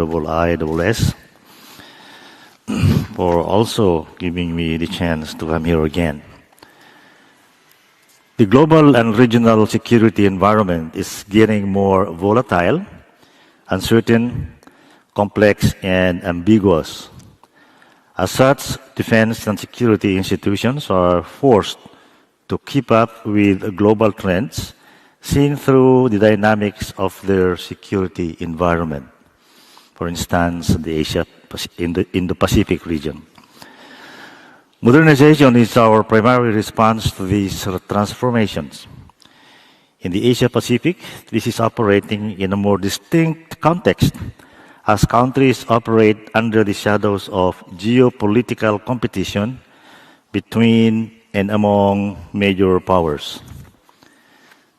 IISS, for also giving me the chance to come here again. The global and regional security environment is getting more volatile, uncertain, complex, and ambiguous. As such, defense and security institutions are forced to keep up with global trends seen through the dynamics of their security environment. For instance, in the Indo-Pacific region. Modernization is our primary response to these transformations. In the Asia-Pacific, this is operating in a more distinct context as countries operate under the shadows of geopolitical competition between and among major powers.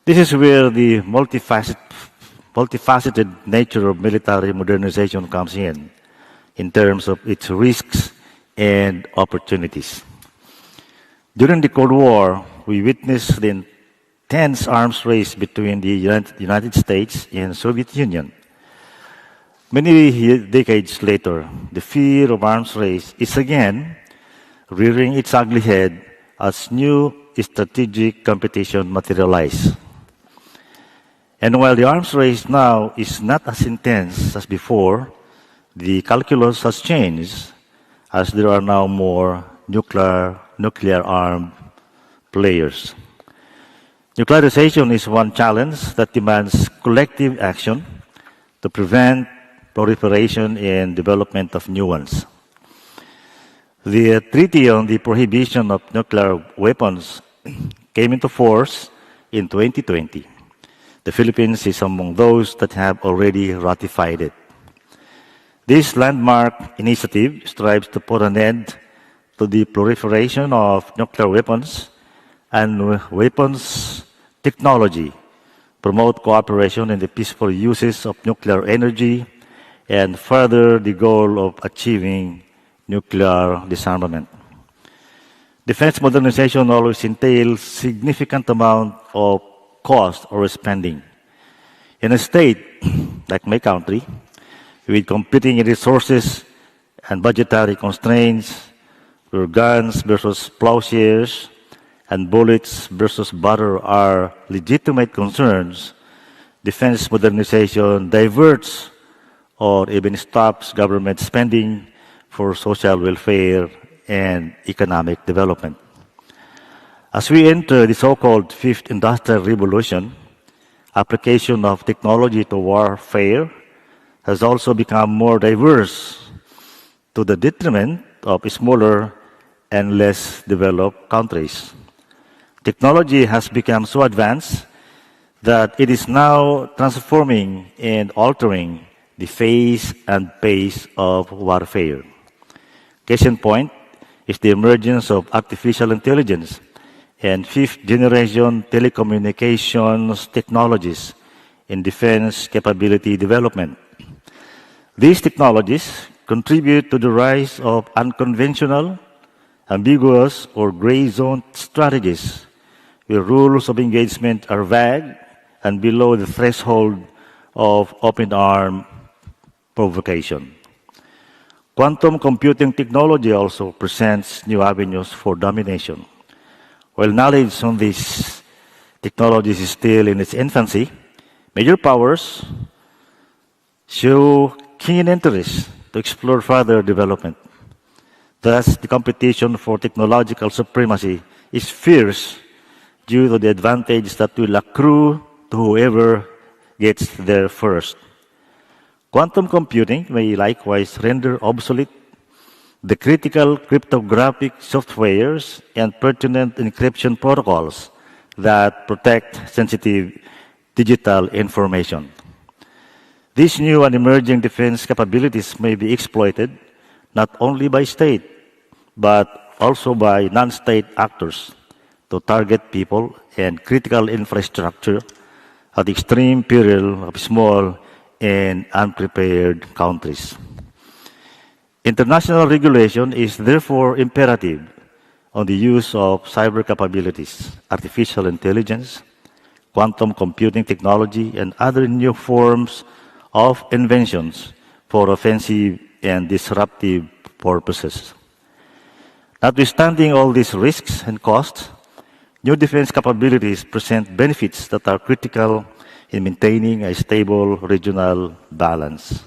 This is where the multifaceted nature of military modernization comes in terms of its risks and opportunities. During the Cold War, we witnessed the intense arms race between the United States and Soviet Union. Many decades later, the fear of arms race is again rearing its ugly head as new strategic competition materializes. And while the arms race now is not as intense as before, the calculus has changed as there are now more nuclear-armed players. Nuclearization is one challenge that demands collective action to prevent proliferation and development of new ones. The Treaty on the Prohibition of Nuclear Weapons came into force in 2020. The Philippines is among those that have already ratified it. This landmark initiative strives to put an end to the proliferation of nuclear weapons and weapons technology, promote cooperation in the peaceful uses of nuclear energy, and further the goal of achieving nuclear disarmament. Defense modernization always entails significant amount of cost or spending. In a state like my country, with competing resources and budgetary constraints, where guns versus plowshares and bullets versus butter are legitimate concerns, defense modernization diverts or even stops government spending for social welfare and economic development. As we enter the so-called Fifth Industrial Revolution, application of technology to warfare has also become more diverse to the detriment of smaller and less developed countries. Technology has become so advanced that it is now transforming and altering the face and pace of warfare. Case in point is the emergence of artificial intelligence and fifth-generation telecommunications technologies in defense capability development. These technologies contribute to the rise of unconventional, ambiguous, or gray zone strategies, where rules of engagement are vague and below the threshold of open-arm provocation. Quantum computing technology also presents new avenues for domination. While knowledge on these technologies is still in its infancy, major powers show keen interest to explore further development. Thus, the competition for technological supremacy is fierce due to the advantage that will accrue to whoever gets there first. Quantum computing may likewise render obsolete the critical cryptographic softwares and pertinent encryption protocols that protect sensitive digital information. These new and emerging defense capabilities may be exploited not only by state, but also by non-state actors to target people and critical infrastructure at the extreme peril of small and unprepared countries. International regulation is therefore imperative on the use of cyber capabilities, artificial intelligence, quantum computing technology, and other new forms of inventions for offensive and disruptive purposes. Notwithstanding all these risks and costs, new defense capabilities present benefits that are critical in maintaining a stable regional balance.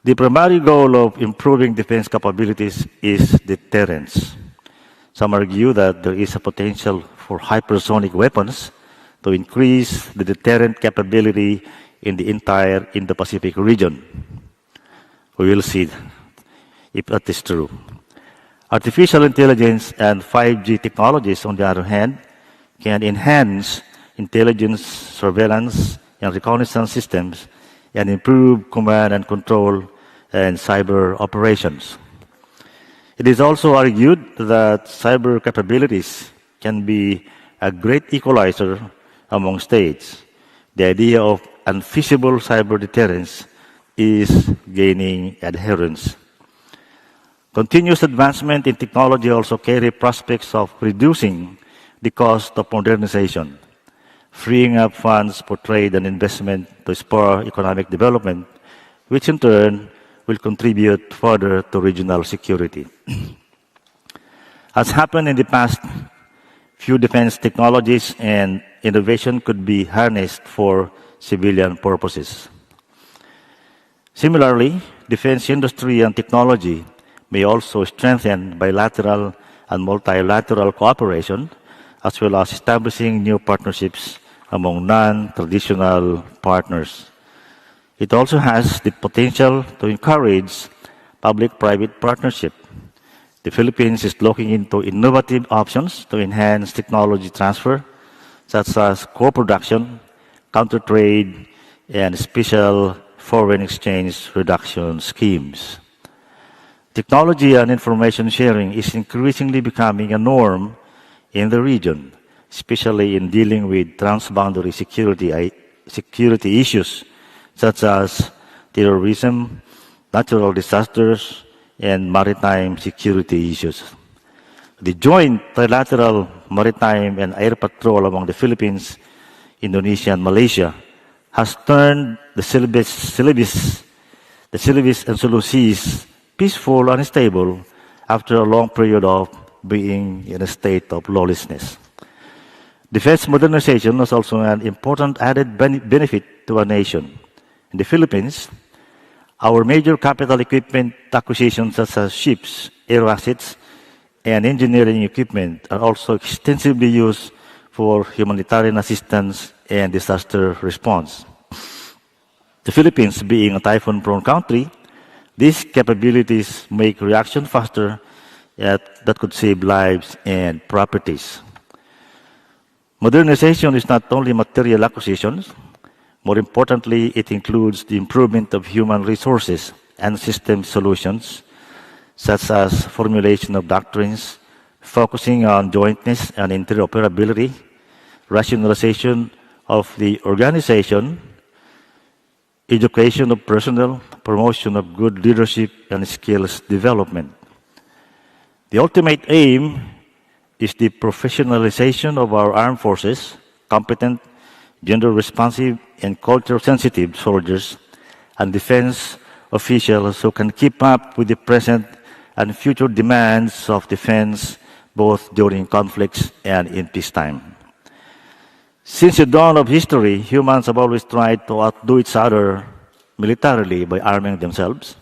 The primary goal of improving defense capabilities is deterrence. Some argue that there is a potential for hypersonic weapons to increase the deterrent capability in the entire Indo-Pacific region. We will see if that is true. Artificial intelligence and 5G technologies, on the other hand, can enhance intelligence, surveillance, and reconnaissance systems and improve command and control and cyber operations. It is also argued that cyber capabilities can be a great equalizer among states. The idea of unfeasible cyber deterrence is gaining adherence. Continuous advancement in technology also carry prospects of reducing the cost of modernization, freeing up funds for trade and investment to spur economic development, which in turn will contribute further to regional security. As happened in the past, few defense technologies and innovation could be harnessed for civilian purposes. Similarly, defense industry and technology may also strengthen bilateral and multilateral cooperation, as well as establishing new partnerships among non-traditional partners. It also has the potential to encourage public-private partnership. The Philippines is looking into innovative options to enhance technology transfer, such as co-production, counter-trade, and special foreign exchange reduction schemes. Technology and information sharing is increasingly becoming a norm in the region, especially in dealing with transboundary security issues such as terrorism, natural disasters, and maritime security issues. The joint trilateral maritime and air patrol among the Philippines, Indonesia, and Malaysia has turned the Celebes and Sulu Seas peaceful and stable after a long period of being in a state of lawlessness. Defense modernization is also an important added benefit to our nation. In the Philippines, our major capital equipment acquisitions such as ships, air assets, and engineering equipment are also extensively used for humanitarian assistance and disaster response. The Philippines being a typhoon-prone country, these capabilities make reaction faster that could save lives and properties. Modernization is not only material acquisitions. More importantly, it includes the improvement of human resources and system solutions, such as formulation of doctrines, focusing on jointness and interoperability, rationalization of the organization, education of personnel, promotion of good leadership, and skills development. The ultimate aim is the professionalization of our armed forces, competent, gender-responsive, and culture-sensitive soldiers, and defense officials who can keep up with the present and future demands of defense, both during conflicts and in peacetime. Since the dawn of history, humans have always tried to outdo each other militarily by arming themselves.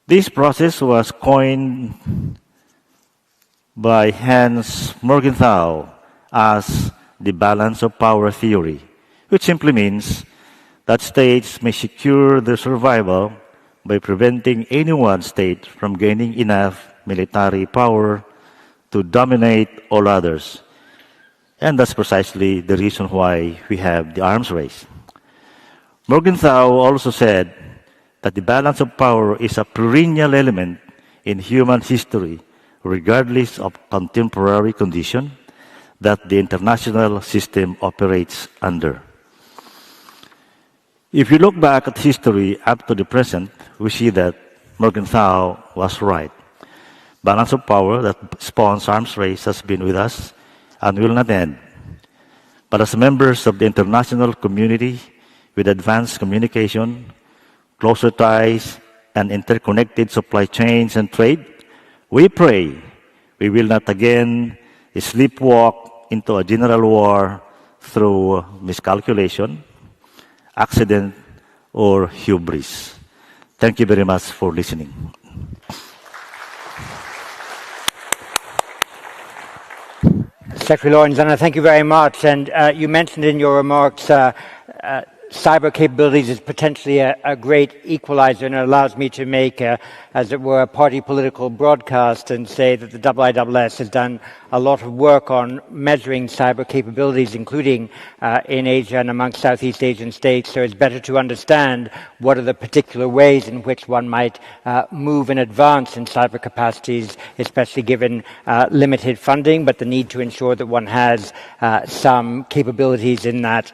This process was coined by Hans Morgenthau as the balance of power theory, which simply means that states may secure their survival by preventing any one state from gaining enough military power to dominate all others. And that's precisely the reason why we have the arms race. Morgenthau also said that the balance of power is a perennial element in human history, regardless of contemporary condition that the international system operates under. If you look back at history up to the present, we see that Morgenthau was right. Balance of power that spawns arms race has been with us and will not end. But as members of the international community with advanced communication, closer ties, and interconnected supply chains and trade, we pray we will not again sleepwalk into a general war through miscalculation, accident, or hubris. Thank you very much for listening. Secretary Lorenzana, thank you very much. And you mentioned in your remarks cyber capabilities is potentially a great equalizer, and it allows me to make, as it were, a party political broadcast and say that the IISS has done a lot of work on measuring cyber capabilities, including in Asia and amongst Southeast Asian states. So it's better to understand what are the particular ways in which one might move in advance in cyber capacities, especially given limited funding, but the need to ensure that one has some capabilities in that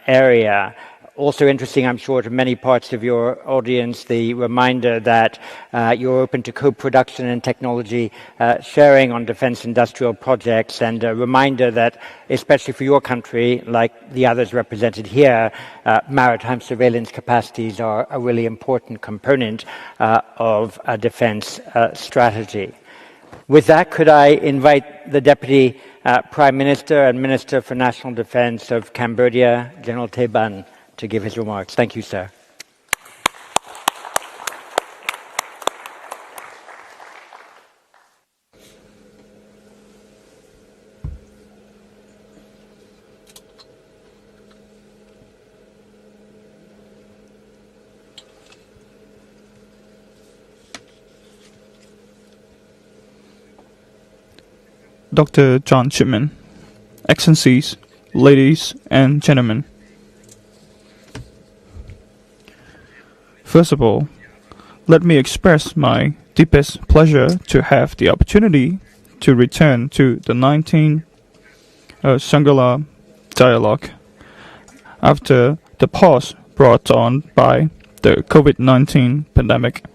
area. Also interesting, I'm sure, to many parts of your audience, the reminder that you're open to co-production and technology sharing on defense industrial projects, and a reminder that, especially for your country, like the others represented here, maritime surveillance capacities are a really important component of a defense strategy. With that, could I invite the Deputy Prime Minister and Minister for National Defense of Cambodia, General Tay Ban, to give his remarks. Thank you, sir. Dr. John Chipman, Excellencies, ladies and gentlemen. First of all, let me express my deepest pleasure to have the opportunity to return to the 19th Shangri-La Dialogue after the pause brought on by the COVID-19 pandemic.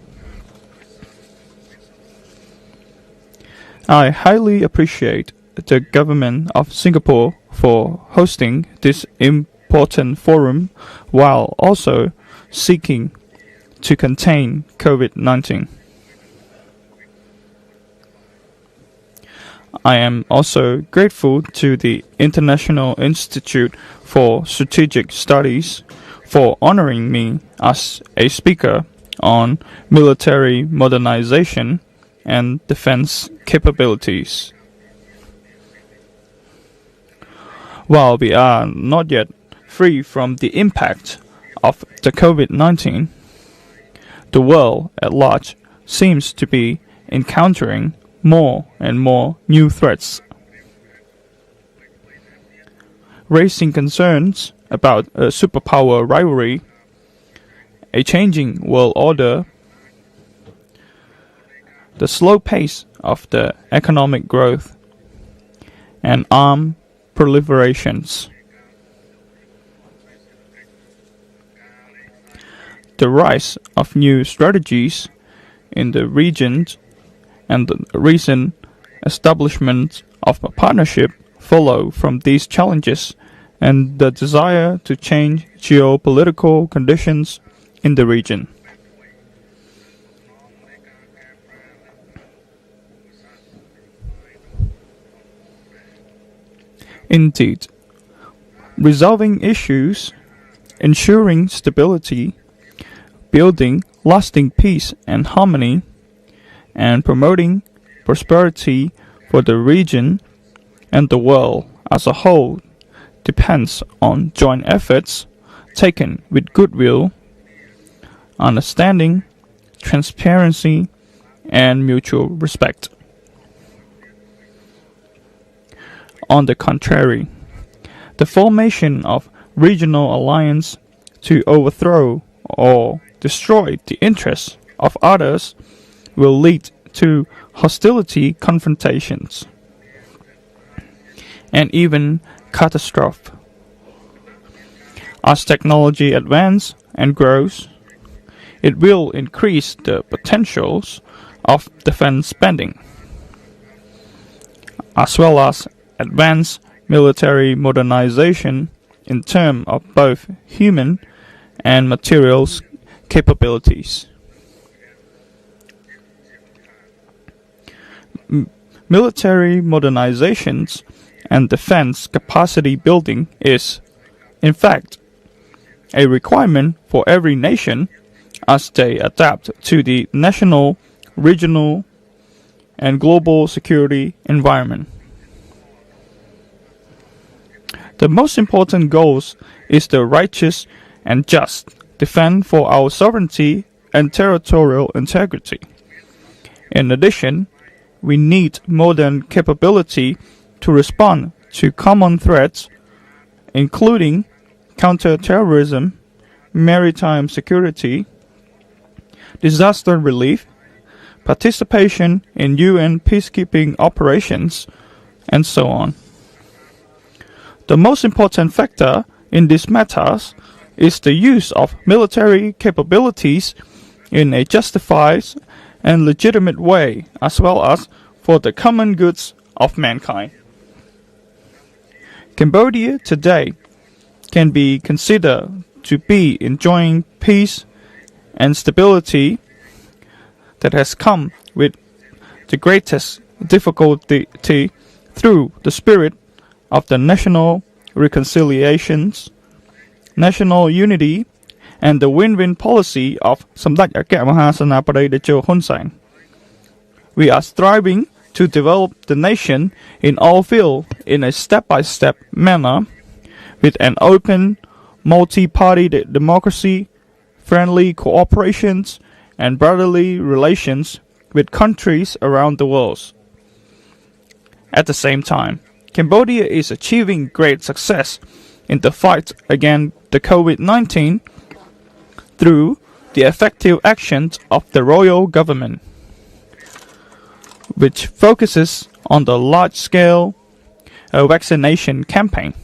I highly appreciate the government of Singapore for hosting this important forum while also seeking to contain COVID-19. I am also grateful to the International Institute for Strategic Studies for honoring me as a speaker on military modernization and defense capabilities. While we are not yet free from the impact of the COVID-19, the world at large seems to be encountering more and more new threats, raising concerns about a superpower rivalry, a changing world order, the slow pace of the economic growth, and armed proliferations. The rise of new strategies in the region and the recent establishment of a partnership follow from these challenges and the desire to change geopolitical conditions in the region. Indeed, resolving issues, ensuring stability, building lasting peace and harmony, and promoting prosperity for the region and the world as a whole depends on joint efforts taken with goodwill, understanding, transparency, and mutual respect. On the contrary, the formation of regional alliance to overthrow or destroy the interests of others will lead to hostility confrontations and even catastrophe. As technology advances and grows, it will increase the potentials of defense spending, as well as advance military modernization in terms of both human and materials capabilities. Military modernizations and defense capacity building is, in fact, a requirement for every nation as they adapt to the national, regional, and global security environment. The most important goals is the righteous and just defense for our sovereignty and territorial integrity. In addition, we need modern capability to respond to common threats, including counterterrorism, maritime security, disaster relief, participation in UN peacekeeping operations, and so on. The most important factor in these matters is the use of military capabilities in a justified and legitimate way, as well as for the common goods of mankind. Cambodia today can be considered to be enjoying peace and stability that has come with the greatest difficulty through the spirit of the national reconciliations, national unity, and the win-win policy of Samdech Aka Mahasenapadei Techo Hun Sen. We are striving to develop the nation in all fields in a step-by-step manner with an open, multi-party democracy, friendly cooperations, and brotherly relations with countries around the world. At the same time, Cambodia is achieving great success in the fight against the COVID-19 through the effective actions of the royal government, which focuses on the large-scale vaccination campaign.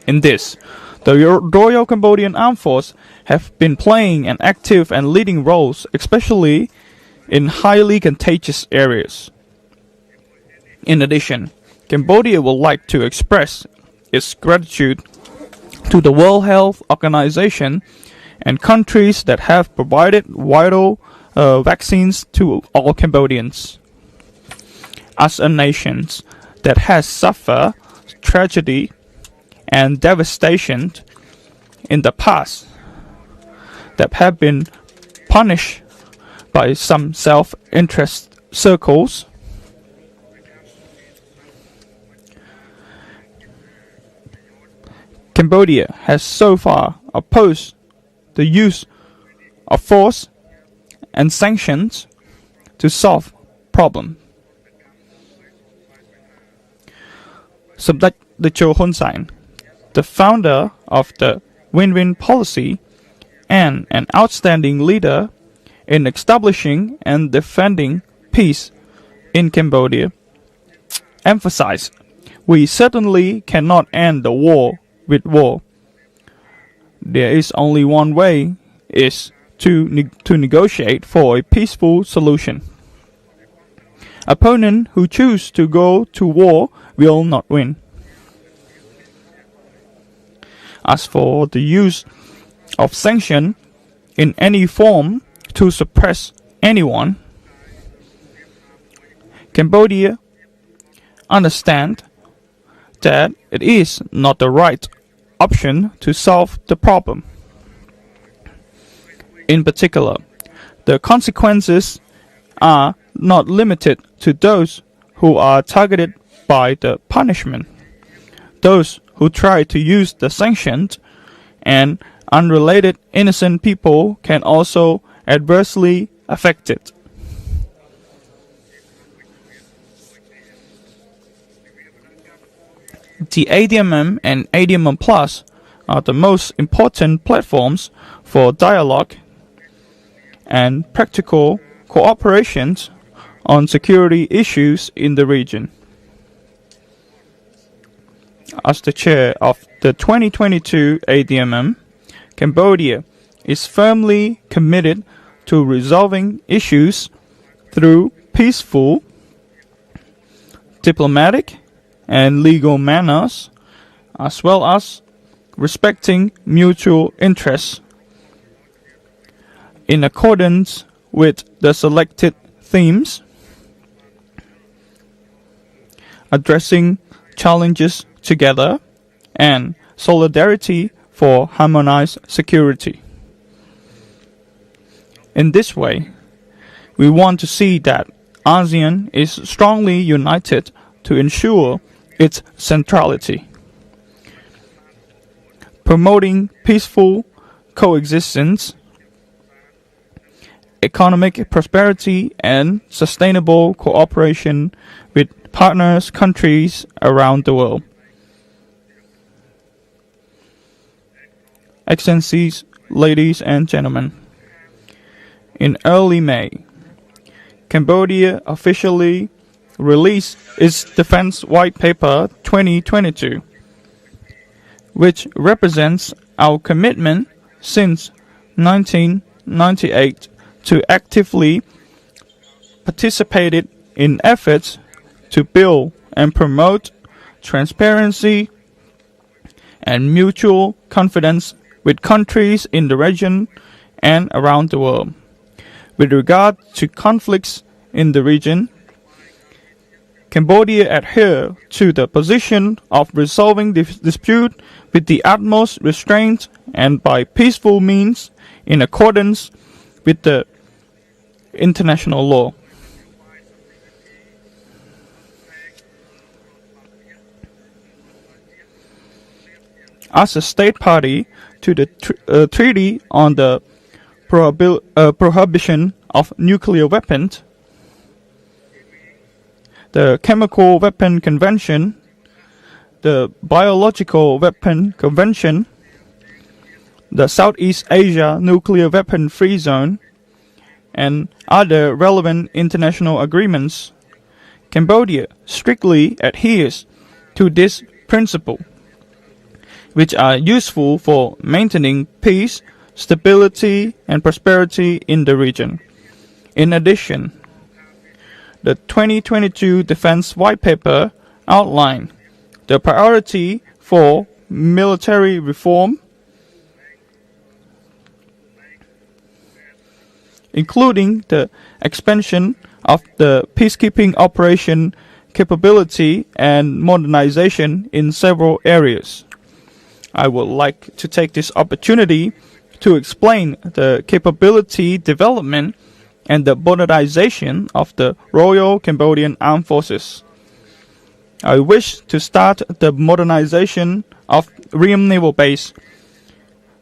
In this, the Royal Cambodian Armed Force have been playing an active and leading roles, especially in highly contagious areas. In addition, Cambodia would like to express its gratitude to the World Health Organization and countries that have provided vital vaccines to all Cambodians. As a nation that has suffered tragedy and devastation in the past, that have been punished by some self-interest circles, Cambodia has so far opposed the use of force and sanctions to solve problems. Samdech Techo Hun Sen, the founder of the win-win policy and an outstanding leader in establishing and defending peace in Cambodia, emphasized, "We certainly cannot end the war with war. There is only one way, is to negotiate for a peaceful solution. Opponents who choose to go to war will not win." As for the use of sanction in any form to suppress anyone, Cambodia understands that it is not the right option to solve the problem. In particular, the consequences are not limited to those who are targeted by the punishment. Those who try to use the sanctions and unrelated innocent people can also adversely affect it. The ADMM and ADMM Plus are the most important platforms for dialogue and practical cooperation on security issues in the region. As the chair of the 2022 ADMM, Cambodia is firmly committed to resolving issues through peaceful, diplomatic, and legal manners, as well as respecting mutual interests in accordance with the selected themes, addressing challenges together, and solidarity for harmonized security. In this way, we want to see that ASEAN is strongly united to ensure its centrality, promoting peaceful coexistence, economic prosperity, and sustainable cooperation with partners countries around the world. Excellencies, ladies and gentlemen, in early May, Cambodia officially released its Defense White Paper 2022, which represents our commitment since 1998 to actively participate in efforts to build and promote transparency and mutual confidence with countries in the region and around the world. With regard to conflicts in the region, Cambodia adheres to the position of resolving dispute with the utmost restraint and by peaceful means in accordance with the international law. As a state party to the Treaty on the Prohibition of Nuclear Weapons, the Chemical Weapon Convention, the Biological Weapon Convention, the Southeast Asia Nuclear Weapon Free Zone, and other relevant international agreements, Cambodia strictly adheres to this principle, which are useful for maintaining peace, stability, and prosperity in the region. In addition, the 2022 Defense White Paper outlined the priority for military reform, including the expansion of the peacekeeping operation capability and modernization in several areas. I would like to take this opportunity to explain the capability development and the modernization of the Royal Cambodian Armed Forces. I wish to start the modernization of Ream Naval Base,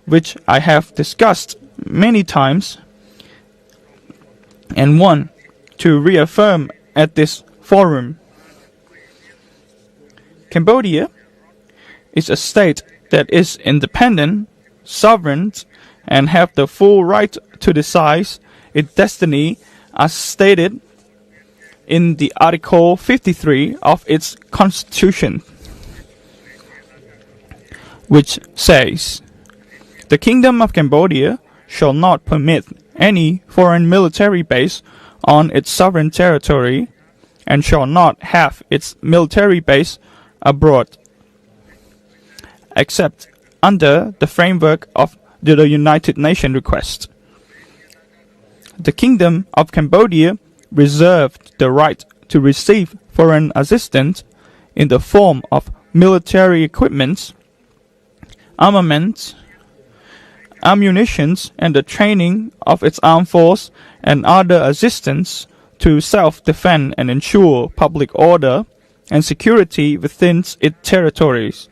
which I have discussed many times and want to reaffirm at this forum. Cambodia is a state that is independent, sovereign, and have the full right to decide its destiny as stated in the Article 53 of its Constitution, which says, "The Kingdom of Cambodia shall not permit any foreign military base on its sovereign territory and shall not have its military base abroad, except under the framework of the United Nations request. The Kingdom of Cambodia reserved the right to receive foreign assistance in the form of military equipment, armaments, ammunition, and the training of its armed force and other assistance to self-defend and ensure public order and security within its territories.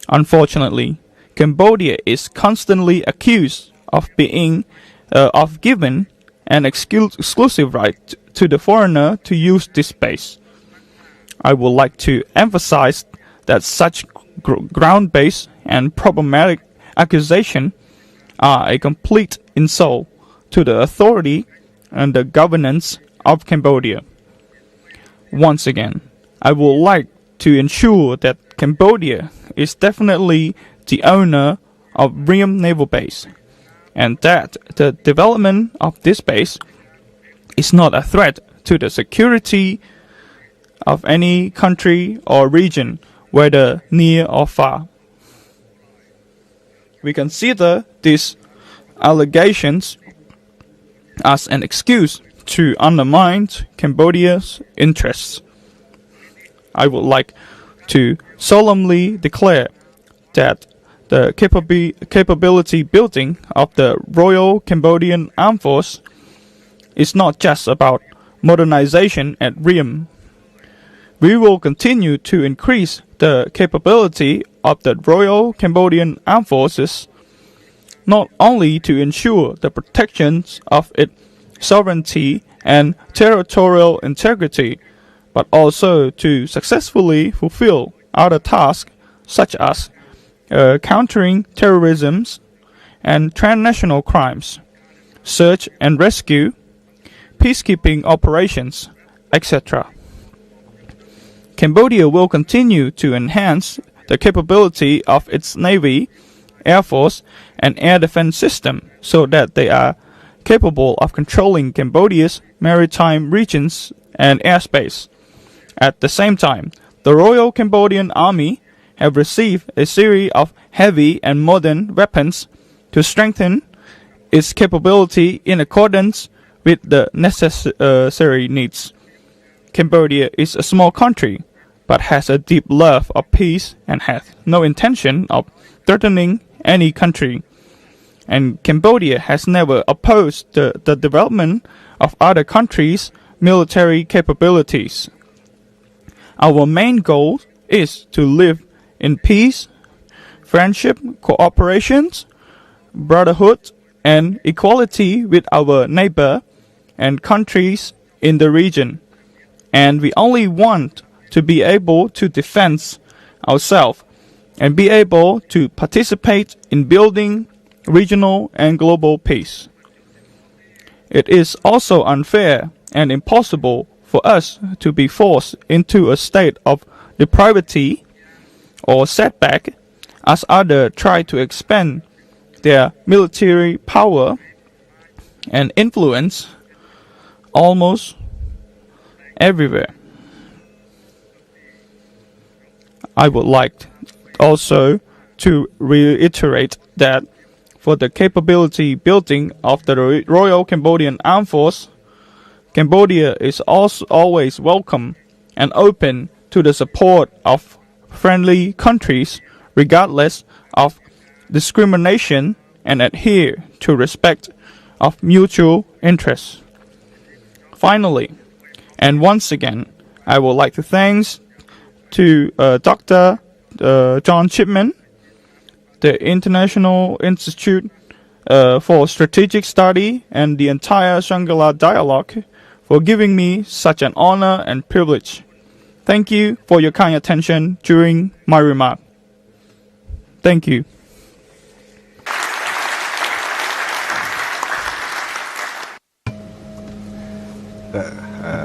Unfortunately, Cambodia is constantly accused of being of giving an exclusive right to the foreigner to use this base. I would like to emphasize that such ground-based and problematic accusations are a complete insult to the authority and the governance of Cambodia. Once again, I would like to ensure that Cambodia is definitely the owner of Ream Naval Base, and that the development of this base is not a threat to the security of any country or region, whether near or far. we consider these allegations as an excuse to undermine Cambodia's interests. I would like to solemnly declare that the capability building of the Royal Cambodian Armed Force is not just about modernization at RIM. We will continue to increase the capability of the Royal Cambodian Armed Forces, not only to ensure the protection of its sovereignty and territorial integrity, but also to successfully fulfill other tasks such as countering terrorism and transnational crimes, search and rescue, peacekeeping operations, etc. Cambodia will continue to enhance the capability of its Navy, Air Force, and air defense system so that they are capable of controlling Cambodia's maritime regions and airspace. At the same time, the Royal Cambodian Army have received a series of heavy and modern weapons to strengthen its capability in accordance with the necessary needs. Cambodia is a small country, but has a deep love of peace and has no intention of threatening any country. And Cambodia has never opposed the development of other countries' military capabilities. Our main goal is to live in peace, friendship, cooperation, brotherhood, and equality with our neighbor and countries in the region. And we only want to be able to defend ourselves and be able to participate in building regional and global peace. It is also unfair and impossible for us to be forced into a state of depravity or setback as others try to expand their military power and influence almost everywhere. I would like also to reiterate that for the capability building of the Royal Cambodian Armed Force, Cambodia is also always welcome and open to the support of friendly countries regardless of discrimination and adhere to respect of mutual interests. Finally, and once again, I would like to thank to Dr. John Chipman, the International Institute for Strategic Study, and the entire Shangri-La Dialogue for giving me such an honor and privilege. Thank you for your kind attention during my remark. Thank you.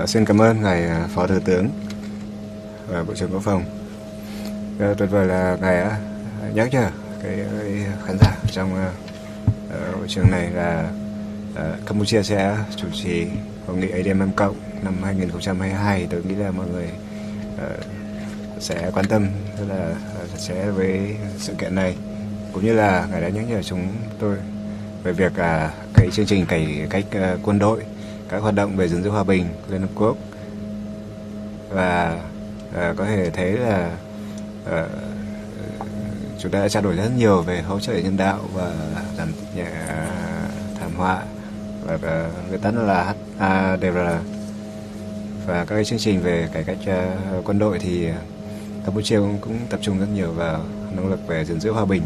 Xin cảm ơn ngài Phó Thủ tướng và Bộ trưởng Quốc phòng. Tuyệt vời là ngài đã nhắc nhở cái khán giả trong hội trường này là Campuchia sẽ chủ trì hội nghị ADMM cộng năm 2022. Tôi nghĩ là mọi người sẽ quan tâm rất là chặt chẽ với sự kiện này, cũng như là ngài đã nhắc nhở chúng tôi về việc cái chương trình cải cách quân đội, các hoạt động về gìn giữ hòa bình Liên Hợp Quốc, và có thể thấy là chúng ta đã trao đổi rất nhiều về hỗ trợ nhân đạo và giảm nhẹ thảm họa, và người ta là HADR, và các cái chương trình về cải cách quân đội thì Campuchia cũng tập trung rất nhiều vào nỗ lực về gìn giữ hòa bình,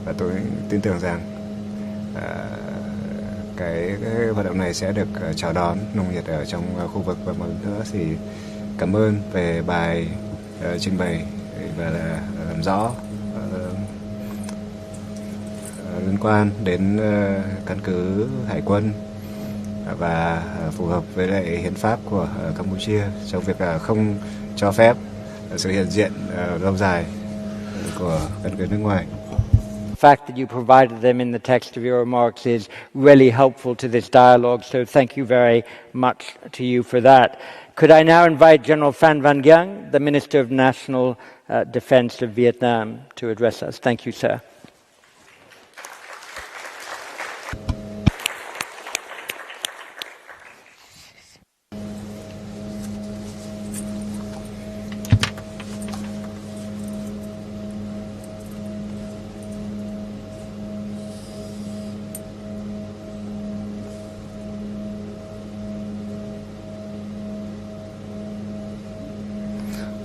và tôi tin tưởng rằng cái hoạt động này sẽ được chào đón nồng nhiệt ở trong khu vực. Và một lần nữa thì cảm ơn về bài trình bày và làm rõ liên quan đến căn cứ hải quân và phù hợp với lại hiến pháp của Campuchia trong việc không cho phép sự hiện diện lâu dài của căn cứ nước ngoài. The fact that you provided them in the text of your remarks is really helpful to this dialogue, so thank you very much to you for that. Could I now invite General Phan Van Giang, the Minister of National Defense of Vietnam, to address us? Thank you, sir.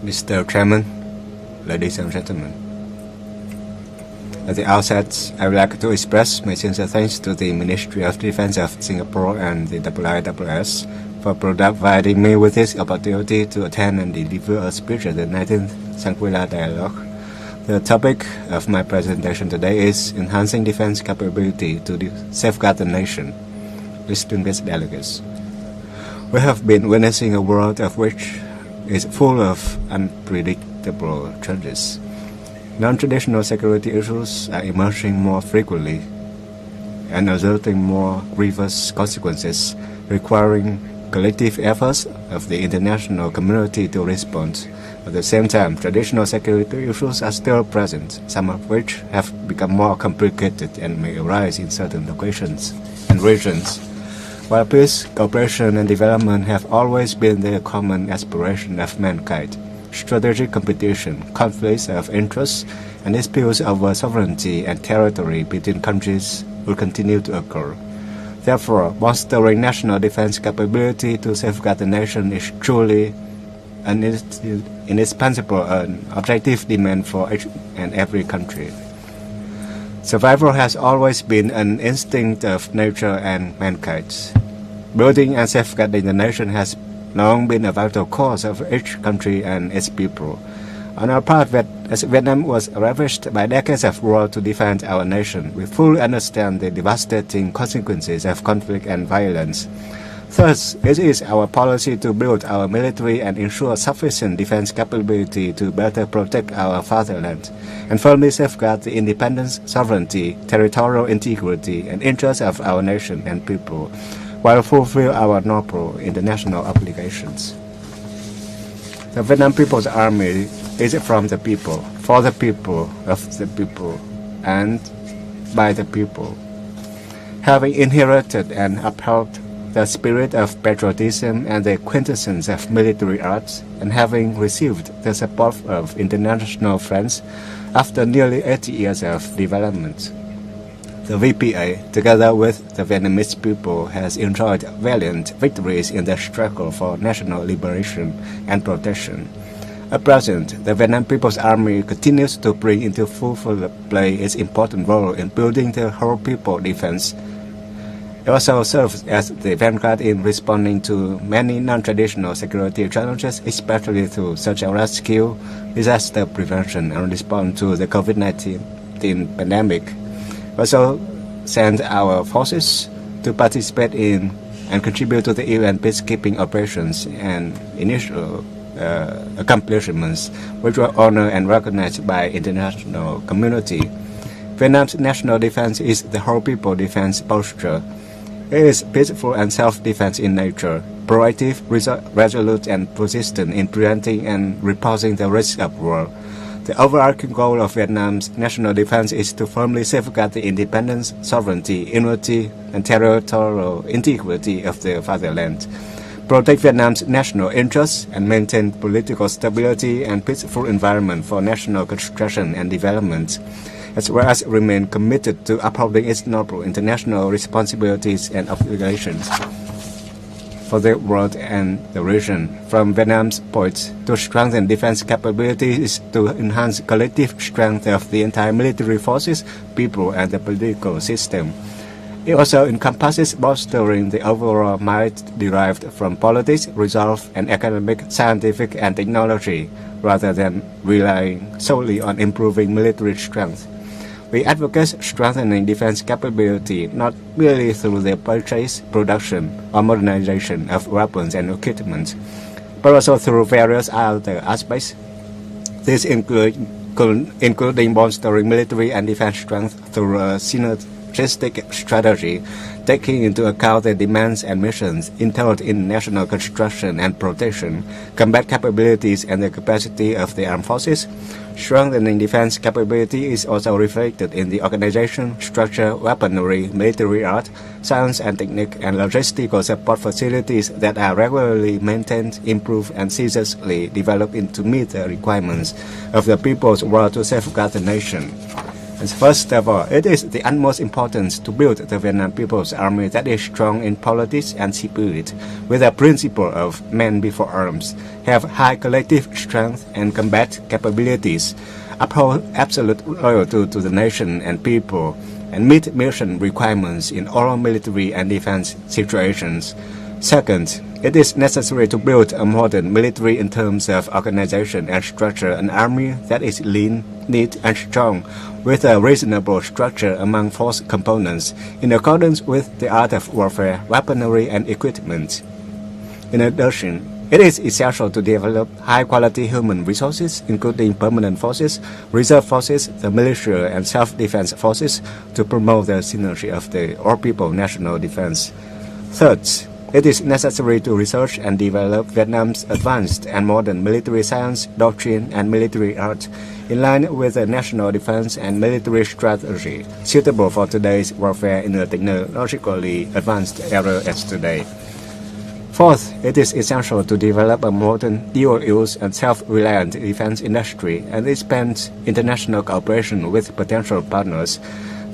Mr. Chairman, ladies and gentlemen. At the outset, I would like to express my sincere thanks to the Ministry of Defense of Singapore and the IISS for providing me with this opportunity to attend and deliver a speech at the 19th Shangri-La Dialogue. The topic of my presentation today is enhancing defense capability to safeguard the nation. Distinguished delegates, we have been witnessing a world of which is full of unpredictable changes. Non-traditional security issues are emerging more frequently and resulting more grievous consequences, requiring collective efforts of the international community to respond. At the same time, traditional security issues are still present, some of which have become more complicated and may arise in certain locations and regions. While peace, cooperation, and development have always been the common aspiration of mankind, strategic competition, conflicts of interest, and disputes over sovereignty and territory between countries will continue to occur. Therefore, bolstering national defense capability to safeguard the nation is truly an indispensable and objective demand for each and every country. Survival has always been an instinct of nature and mankind. Building and safeguarding the nation has long been a vital cause of each country and its people. On our part, as Vietnam was ravished by decades of war to defend our nation, we fully understand the devastating consequences of conflict and violence. Thus, it is our policy to build our military and ensure sufficient defense capability to better protect our fatherland and firmly safeguard the independence, sovereignty, territorial integrity, and interests of our nation and people, while fulfill our noble international obligations. The Vietnam People's Army is from the people, for the people, of the people, and by the people. Having inherited and upheld the spirit of patriotism and the quintessence of military arts, and having received the support of international friends after nearly 80 years of development, the VPA, together with the Vietnamese people, has enjoyed valiant victories in the struggle for national liberation and protection. At present, the Vietnam People's Army continues to bring into full play its important role in building the whole people defense. It also serves as the vanguard in responding to many non-traditional security challenges, especially through search and rescue, disaster prevention, and response to the COVID-19 pandemic. We also send our forces to participate in and contribute to the UN peacekeeping operations and initial accomplishments, which were honored and recognized by international community. Vietnam's national defense is the whole people defense posture. It is peaceful and self-defense in nature, proactive, resolute, and persistent in preventing and repulsing the risk of war. The overarching goal of Vietnam's national defense is to firmly safeguard the independence, sovereignty, unity, and territorial integrity of the fatherland, protect Vietnam's national interests, and maintain political stability and peaceful environment for national construction and development, as well as remain committed to upholding its noble international responsibilities and obligations for the world and the region. From Vietnam's point, to strengthen defense capabilities is to enhance collective strength of the entire military forces, people, and the political system. It also encompasses bolstering the overall might derived from politics, resolve, and economic, scientific, and technology, rather than relying solely on improving military strength. We advocate strengthening defense capability not merely through the purchase, production, or modernization of weapons and equipment, but also through various other aspects. These including bolstering military and defense strength through a synergistic strategy, taking into account the demands and missions entailed in national construction and protection, combat capabilities, and the capacity of the armed forces. Strengthening defense capability is also reflected in the organization, structure, weaponry, military art, science and technique, and logistical support facilities that are regularly maintained, improved, and ceaselessly developed to meet the requirements of the people's world to safeguard the nation. And first of all, it is the utmost importance to build the Vietnam People's Army that is strong in politics and spirit, with a principle of men before arms, have high collective strength and combat capabilities, uphold absolute loyalty to the nation and people, and meet mission requirements in all military and defense situations. Second, it is necessary to build a modern military in terms of organization and structure, an army that is lean, neat, and strong, with a reasonable structure among force components, in accordance with the art of warfare, weaponry, and equipment. In addition, it is essential to develop high-quality human resources, including permanent forces, reserve forces, the militia, and self-defense forces, to promote the synergy of the all-people national defense. Third, it is necessary to research and develop Vietnam's advanced and modern military science, doctrine, and military art, in line with the national defense and military strategy, suitable for today's warfare in a technologically advanced era as today. Fourth, it is essential to develop a modern, dual-use, and self-reliant defense industry and expand international cooperation with potential partners.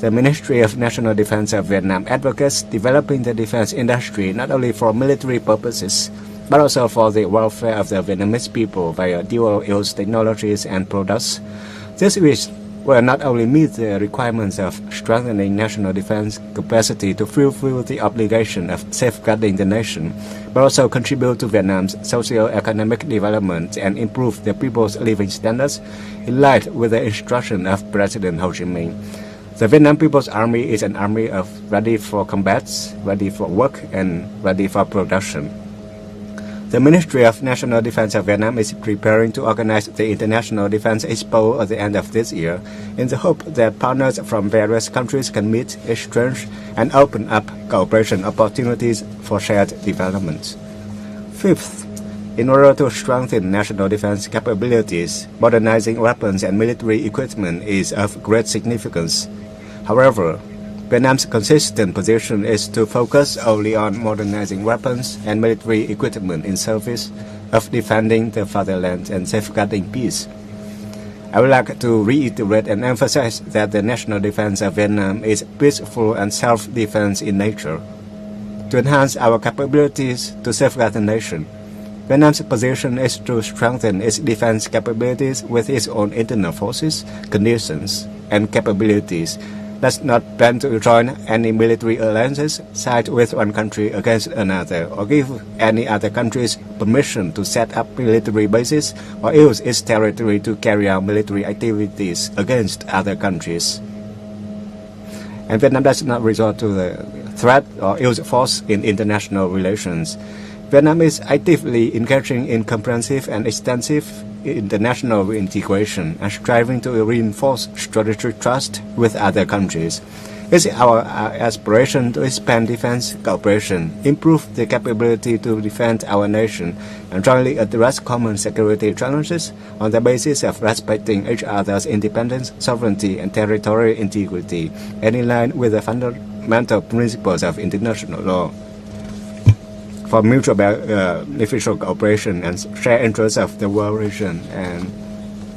The Ministry of National Defense of Vietnam advocates developing the defense industry not only for military purposes, but also for the welfare of the Vietnamese people via dual-use technologies and products. This will not only meet the requirements of strengthening national defense capacity to fulfill the obligation of safeguarding the nation, but also contribute to Vietnam's socio-economic development and improve the people's living standards, in line with the instruction of President Ho Chi Minh. The Vietnam People's Army is an army ready for combat, ready for work, and ready for production. The Ministry of National Defense of Vietnam is preparing to organize the International Defense Expo at the end of this year, in the hope that partners from various countries can meet, exchange, and open up cooperation opportunities for shared development. Fifth, in order to strengthen national defense capabilities, modernizing weapons and military equipment is of great significance. However, Vietnam's consistent position is to focus only on modernizing weapons and military equipment in service of defending the fatherland and safeguarding peace. I would like to reiterate and emphasize that the national defense of Vietnam is peaceful and self-defense in nature. To enhance our capabilities to safeguard the nation, Vietnam's position is to strengthen its defense capabilities with its own internal forces, conditions, and capabilities. Does not plan to join any military alliances, side with one country against another, or give any other countries permission to set up military bases or use its territory to carry out military activities against other countries. And Vietnam does not resort to the threat or use force in international relations. Vietnam is actively engaging in comprehensive and extensive international integration and striving to reinforce strategic trust with other countries. It's our aspiration to expand defense cooperation, improve the capability to defend our nation, and jointly address common security challenges on the basis of respecting each other's independence, sovereignty, and territorial integrity, and in line with the fundamental principles of international law. For mutual beneficial cooperation and shared interests of the world region and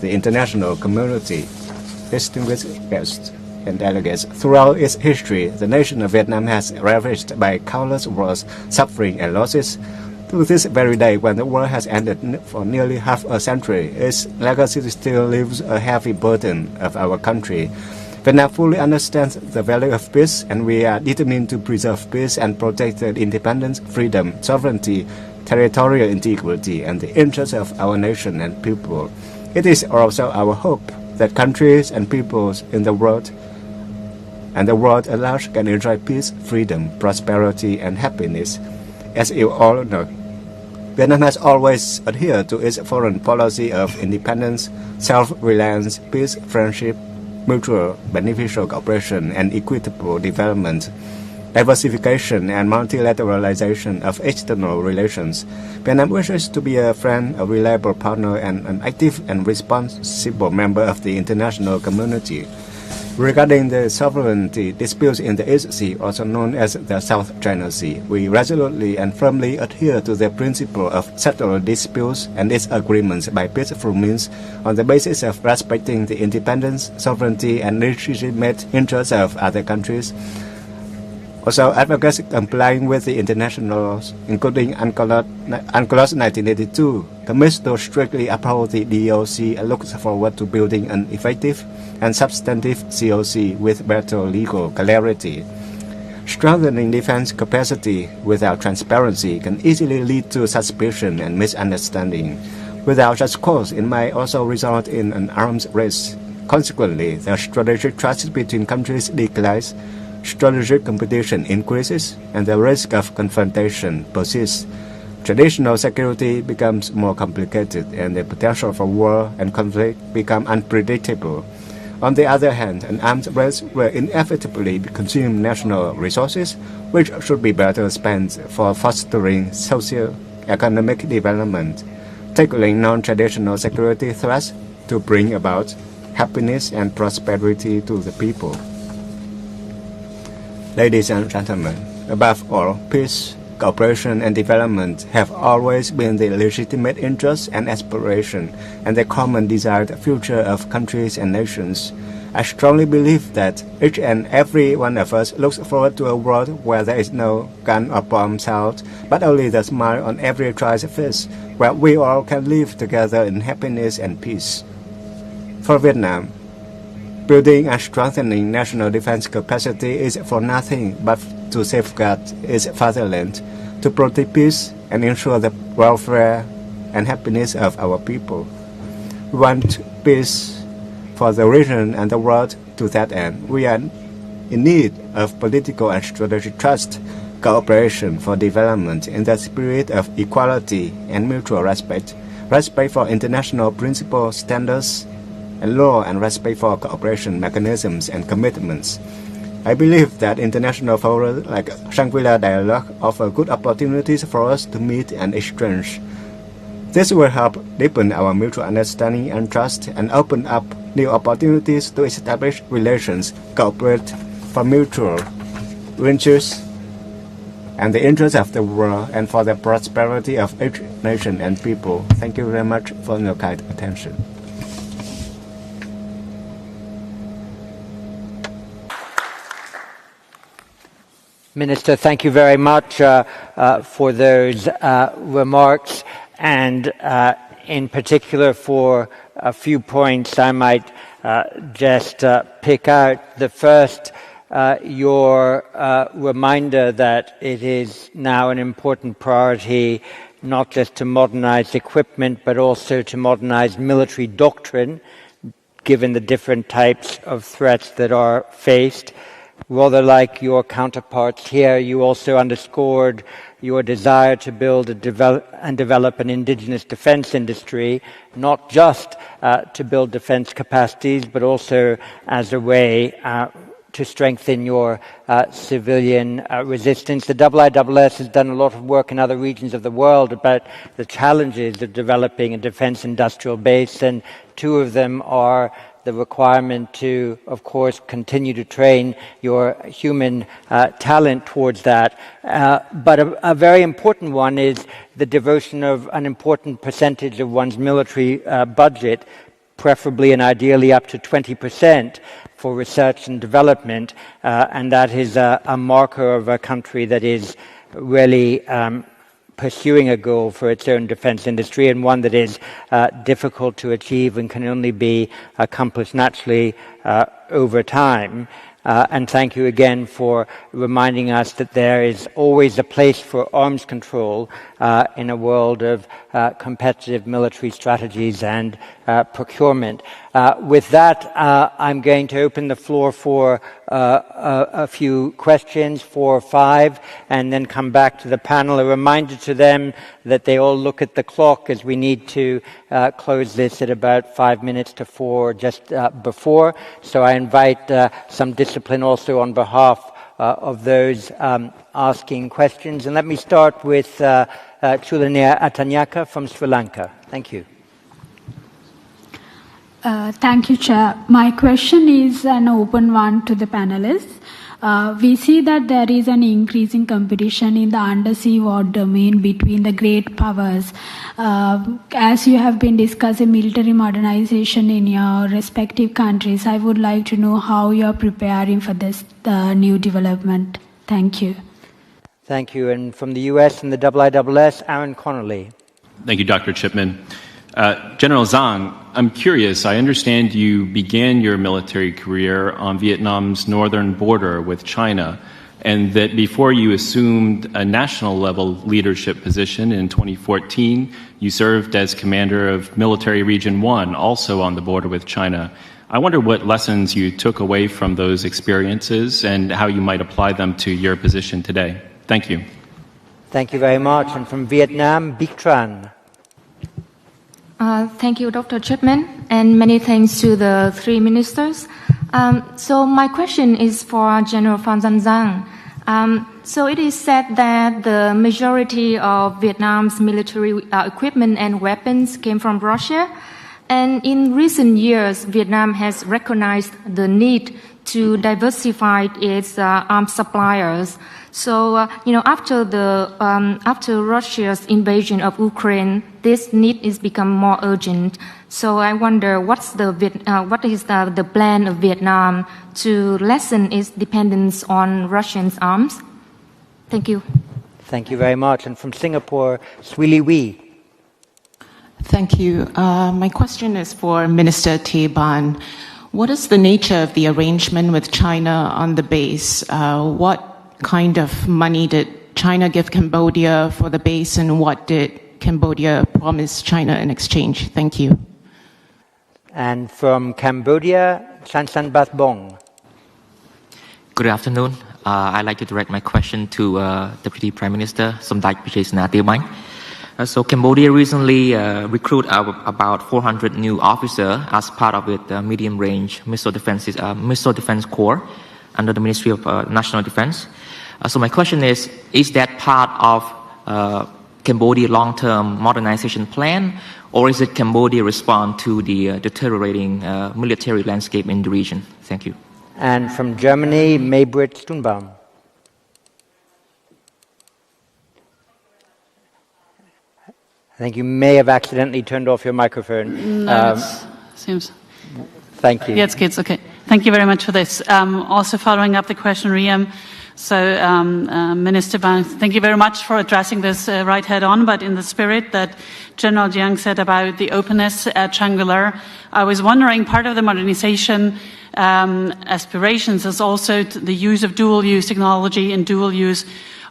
the international community, distinguished guests and delegates. Throughout its history, the nation of Vietnam has ravaged by countless wars, suffering, and losses. To this very day, when the war has ended for nearly half a century, its legacy still leaves a heavy burden of our country. Vietnam fully understands the value of peace, and we are determined to preserve peace and protect the independence, freedom, sovereignty, territorial integrity, and the interests of our nation and people. It is also our hope that countries and peoples in the world and the world at large can enjoy peace, freedom, prosperity, and happiness. As you all know, Vietnam has always adhered to its foreign policy of independence, self-reliance, peace, friendship, mutual beneficial cooperation, and equitable development, diversification, and multilateralization of external relations. Vietnam wishes to be a friend, a reliable partner, and an active and responsible member of the international community. Regarding the sovereignty disputes in the East Sea, also known as the South China Sea, we resolutely and firmly adhere to the principle of settling disputes and disagreements by peaceful means on the basis of respecting the independence, sovereignty, and legitimate interests of other countries. Also advocates complying with the international laws, including UNCLOS 1982, commits to strictly uphold the DOC and looks forward to building an effective and substantive COC with better legal clarity. Strengthening defense capacity without transparency can easily lead to suspicion and misunderstanding. Without such cause, it might also result in an arms race. Consequently, the strategic trust between countries declines, strategic competition increases, and the risk of confrontation persists. Traditional security becomes more complicated, and the potential for war and conflict become unpredictable. On the other hand, an arms race will inevitably consume national resources, which should be better spent for fostering socio-economic development, tackling non-traditional security threats to bring about happiness and prosperity to the people. Ladies and gentlemen, above all, peace, cooperation, and development have always been the legitimate interest and aspiration and the common desired future of countries and nations. I strongly believe that each and every one of us looks forward to a world where there is no gun or bomb sound, but only the smile on every child's face, where we all can live together in happiness and peace. For Vietnam, building and strengthening national defense capacity is for nothing but to safeguard its fatherland, to protect peace and ensure the welfare and happiness of our people. We want peace for the region and the world. To that end, we are in need of political and strategic trust, cooperation for development in the spirit of equality and mutual respect, respect for international principles, standards, and law, and respect for cooperation mechanisms and commitments. I believe that international forums like Shangri-La Dialogue offer good opportunities for us to meet and exchange. This will help deepen our mutual understanding and trust and open up new opportunities to establish relations, cooperate for mutual interests and the interests of the world and for the prosperity of each nation and people. Thank you very much for your kind attention. Minister, thank you very much for those remarks, and in particular for a few points I might just pick out. The first, your reminder that it is now an important priority not just to modernize equipment but also to modernize military doctrine, given the different types of threats that are faced. Rather like your counterparts here, you also underscored your desire to build and develop an indigenous defense industry, not just to build defense capacities, but also as a way to strengthen your civilian resistance. The IISS has done a lot of work in other regions of the world about the challenges of developing a defense industrial base, and two of them are the requirement to, of course, continue to train your human talent towards that. But a very important one is the devotion of an important percentage of one's military budget, preferably and ideally up to 20%, for research and development. And that is a marker of a country that is really pursuing a goal for its own defense industry, and one that is difficult to achieve and can only be accomplished naturally over time. And thank you again for reminding us that there is always a place for arms control in a world of competitive military strategies and procurement. With that, I'm going to open the floor for a few questions, 4 or 5, and then come back to the panel. A reminder to them that they all look at the clock, as we need to close this at about 5 minutes to 4, just before. So I invite some discipline also on behalf of those asking questions. And let me start with Chulinia Atanyaka from Sri Lanka. Thank you. Thank you, Chair. My question is an open one to the panelists. We see that there is an increasing competition in the undersea war domain between the great powers. As you have been discussing military modernization in your respective countries, I would like to know how you are preparing for this new development. Thank you. Thank you. And from the US and the IISS, Aaron Connolly. Thank you, Dr. Chipman. General Zhang, I'm curious. I understand you began your military career on Vietnam's northern border with China, and that before you assumed a national-level leadership position in 2014, you served as commander of Military Region 1, also on the border with China. I wonder what lessons you took away from those experiences and how you might apply them to your position today. Thank you. Thank you very much. And from Vietnam, Bích Tran. Thank you, Dr. Chipman, and many thanks to the three ministers. So my question is for General Phan Danh Giang. So it is said that the majority of Vietnam's military equipment and weapons came from Russia. And in recent years, Vietnam has recognized the need to diversify its arms suppliers. So, after Russia's invasion of Ukraine, this need is become more urgent. So I wonder what is the plan of Vietnam to lessen its dependence on Russian arms? Thank you. Thank you very much. And from Singapore, Swee Wee. Thank you. My question is for Minister Tay Ban. What is the nature of the arrangement with China on the base? What kind of money did China give Cambodia for the base, and what did Cambodia promise China in exchange? Thank you. And from Cambodia, Sansan Bathbong. Good afternoon. I'd like to direct my question to Deputy Prime Minister Somdech Pichesna. So Cambodia recently recruited about 400 new officers as part of its medium-range missile defense corps under the Ministry of National Defense. So my question is that part of Cambodia long-term modernization plan, or is it Cambodia respond to the deteriorating military landscape in the region? Thank you. And from Germany, Maybrit Stunbaum. I think you may have accidentally turned off your microphone. No, seems. Thank you. Jetzt geht's, okay. Thank you very much for this. Also following up the question, Riem. So, Minister Ban, thank you very much for addressing this right head on, but in the spirit that General Jiang said about the openness at Changular, I was wondering, part of the modernization aspirations is also the use of dual-use technology and dual use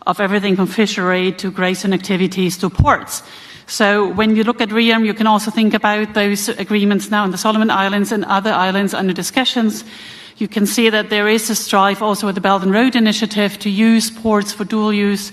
of everything from fishery to grazing activities to ports. So when you look at RIAM, you can also think about those agreements now in the Solomon Islands and other islands under discussions. You can see that there is a strive also with the Belt and Road Initiative to use ports for dual use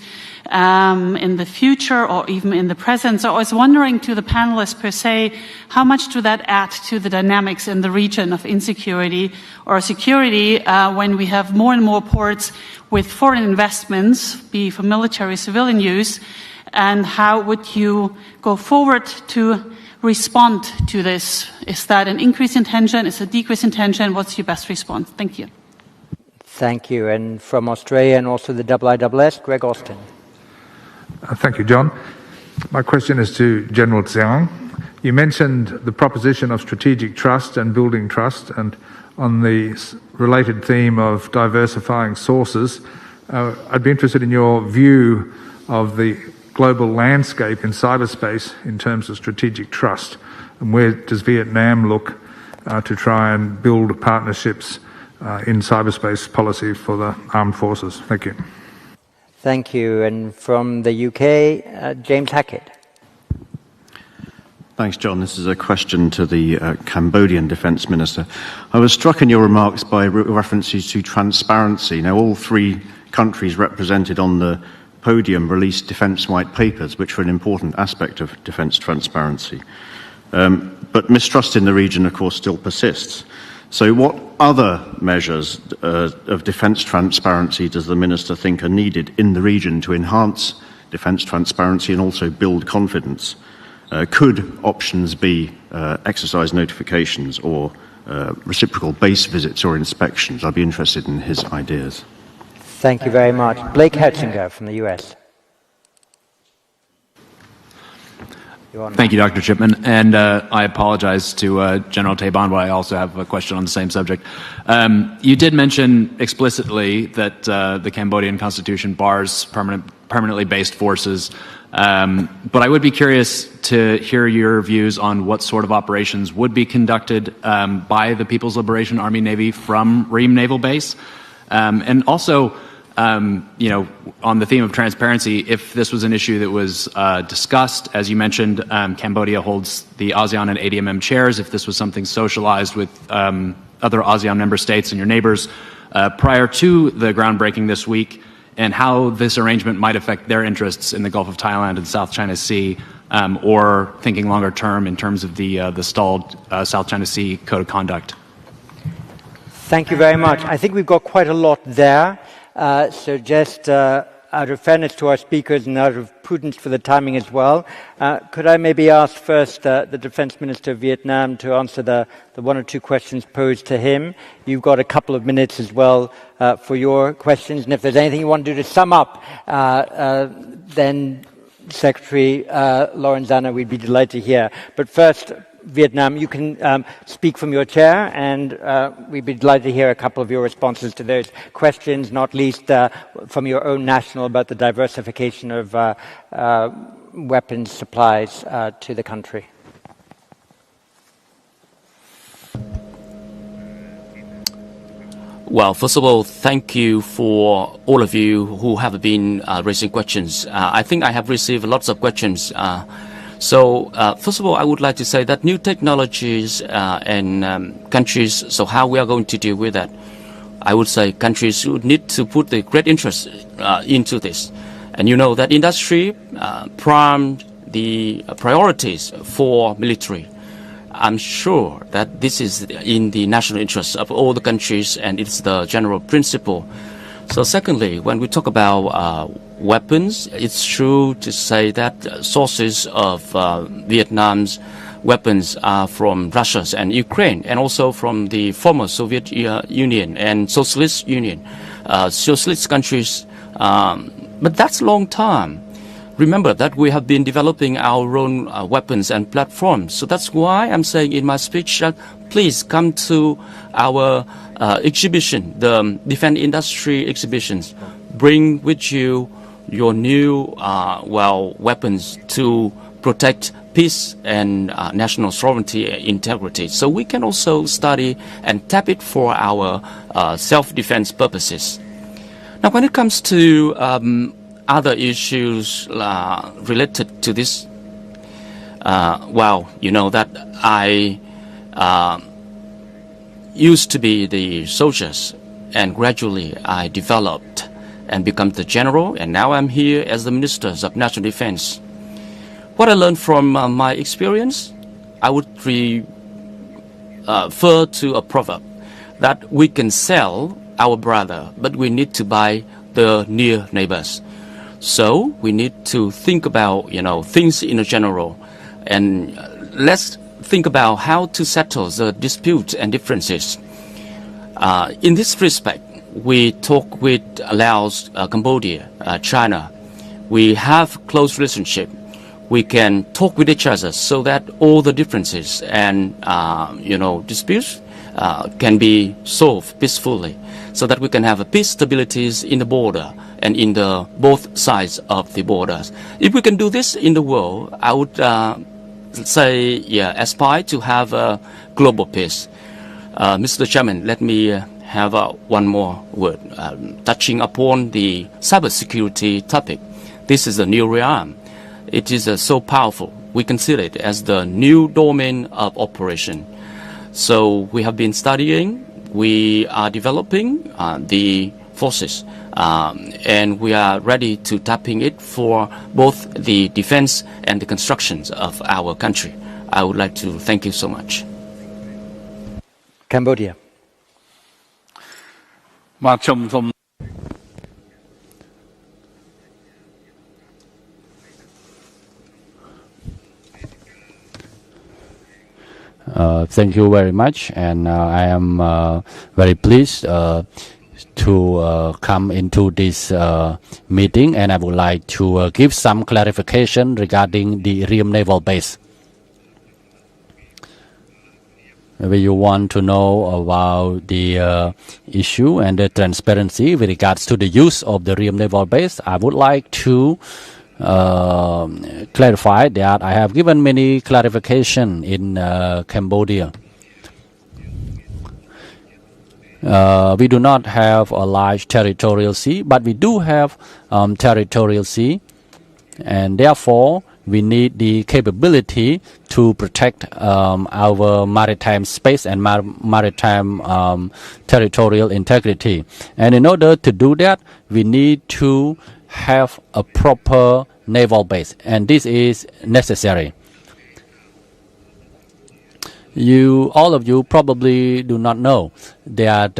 in the future or even in the present. So I was wondering to the panelists per se, how much do that add to the dynamics in the region of insecurity or security when we have more and more ports with foreign investments, be for military, civilian use, and how would you go forward to respond to this? Is that an increase in tension? Is it a decrease in tension? What's your best response? Thank you. Thank you. And from Australia and also the IISS, Greg Austin. Thank you, John. My question is to General Xiang. You mentioned the proposition of strategic trust and building trust, and on the related theme of diversifying sources, I'd be interested in your view of the global landscape in cyberspace in terms of strategic trust, and where does Vietnam look to try and build partnerships in cyberspace policy for the armed forces? Thank you. Thank you. And from the UK, James Hackett. Thanks, John. This is a question to the Cambodian Defence Minister. I was struck in your remarks by references to transparency. Now, all three countries represented on the podium released defence white papers, which are an important aspect of defence transparency. But mistrust in the region, of course, still persists. So what other measures of defence transparency does the Minister think are needed in the region to enhance defence transparency and also build confidence? Could options be exercise notifications or reciprocal base visits or inspections. I'd be interested in his ideas. Thank you very much. Blake Hetzinger from the U.S. Thank you, Dr. Chipman. And I apologize to General Taban, but I also have a question on the same subject. You did mention explicitly that the Cambodian constitution bars permanently based forces. But I would be curious to hear your views on what sort of operations would be conducted by the People's Liberation Army Navy from Ream Naval Base. And also, on the theme of transparency, if this was an issue that was discussed, as you mentioned, Cambodia holds the ASEAN and ADMM chairs. If this was something socialized with other ASEAN member states and your neighbors prior to the groundbreaking this week, and how this arrangement might affect their interests in the Gulf of Thailand and South China Sea, or thinking longer term in terms of the stalled South China Sea Code of Conduct. Thank you very much. I think we've got quite a lot there. So just out of fairness to our speakers and out of prudence for the timing as well, could I maybe ask first the Defense Minister of Vietnam to answer the one or two questions posed to him? You've got a couple of minutes as well for your questions, and if there's anything you want to do to sum up, then Secretary Lorenzana, we'd be delighted to hear. But first, Vietnam, you can speak from your chair, and we'd be delighted to hear a couple of your responses to those questions, not least from your own national about the diversification of weapons supplies to the country. Well, first of all, thank you for all of you who have been raising questions. I think I have received lots of questions. So first of all, I would like to say that new technologies and countries, so how we are going to deal with that, I would say countries would need to put the great interest into this. And you know that industry primed the priorities for military. I'm sure that this is in the national interest of all the countries, and it's the general principle. So secondly, when we talk about weapons, it's true to say that sources of Vietnam's weapons are from Russia and Ukraine, and also from the former Soviet Union and Socialist Union, socialist countries. But that's a long time. Remember that we have been developing our own weapons and platforms. So that's why I'm saying in my speech that please come to our exhibition, the defense industry exhibitions. Bring with you your new, weapons to protect peace and national sovereignty and integrity. So we can also study and tap it for our self-defense purposes. Now, when it comes to other issues related to this, you know that I used to be the soldiers, and gradually I developed and become the general, and now I'm here as the Minister of National Defense. What I learned from my experience, I would refer to a proverb that we can sell our brother, but we need to buy the near neighbors. So we need to think about, things in a general, and let's think about how to settle the disputes and differences. In this respect, we talk with Laos, Cambodia, China. We have close relationship. We can talk with each other so that all the differences and disputes can be solved peacefully, so that we can have a peace stabilities in the border and in the both sides of the borders. If we can do this in the world, I would aspire to have a global peace. Mr. Chairman, let me have one more word, touching upon the cybersecurity topic. This is a new realm. It is so powerful. We consider it as the new domain of operation. So we have been studying, we are developing the forces, and we are ready to tapping it for both the defense and the constructions of our country. I would like to thank you so much. Cambodia. Thank you very much, and I am very pleased to come into this meeting, and I would like to give some clarification regarding the Ream Naval Base. Maybe you want to know about the issue and the transparency with regards to the use of the Ream Naval Base. I would like to clarify that I have given many clarification in Cambodia. We do not have a large territorial sea, but we do have territorial sea, and therefore we need the capability to protect our maritime space and maritime territorial integrity. And in order to do that, we need to have a proper naval base, and this is necessary. All of you probably do not know that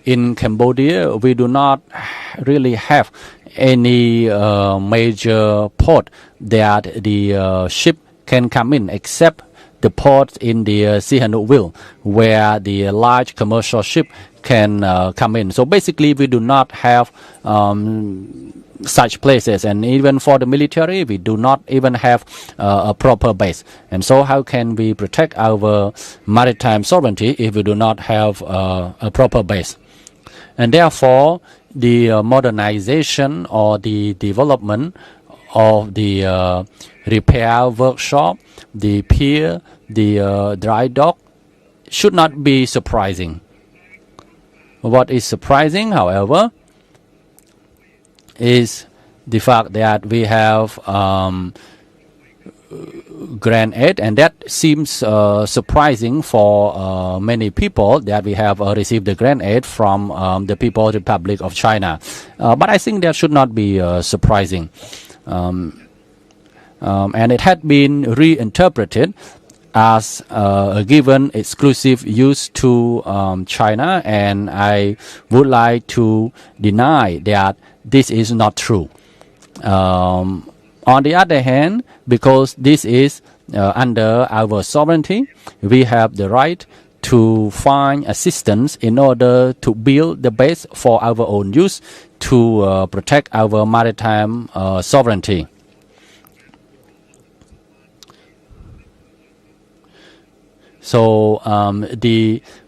in Cambodia we do not really have any major port that the ship can come in, except the port in the Sihanoukville, where the large commercial ship can come in. So basically we do not have such places, and even for the military we do not even have a proper base. And so how can we protect our maritime sovereignty if we do not have a proper base? And therefore the modernization or the development of the repair workshop, the pier, the dry dock should not be surprising. What is surprising, however, is the fact that we have grant aid, and that seems surprising for many people that we have received the grant aid from the People's Republic of China. But I think that should not be surprising. And it had been reinterpreted as given exclusive use to China, and I would like to deny that this is not true. On the other hand, because this is under our sovereignty, we have the right to find assistance in order to build the base for our own use to protect our maritime sovereignty. So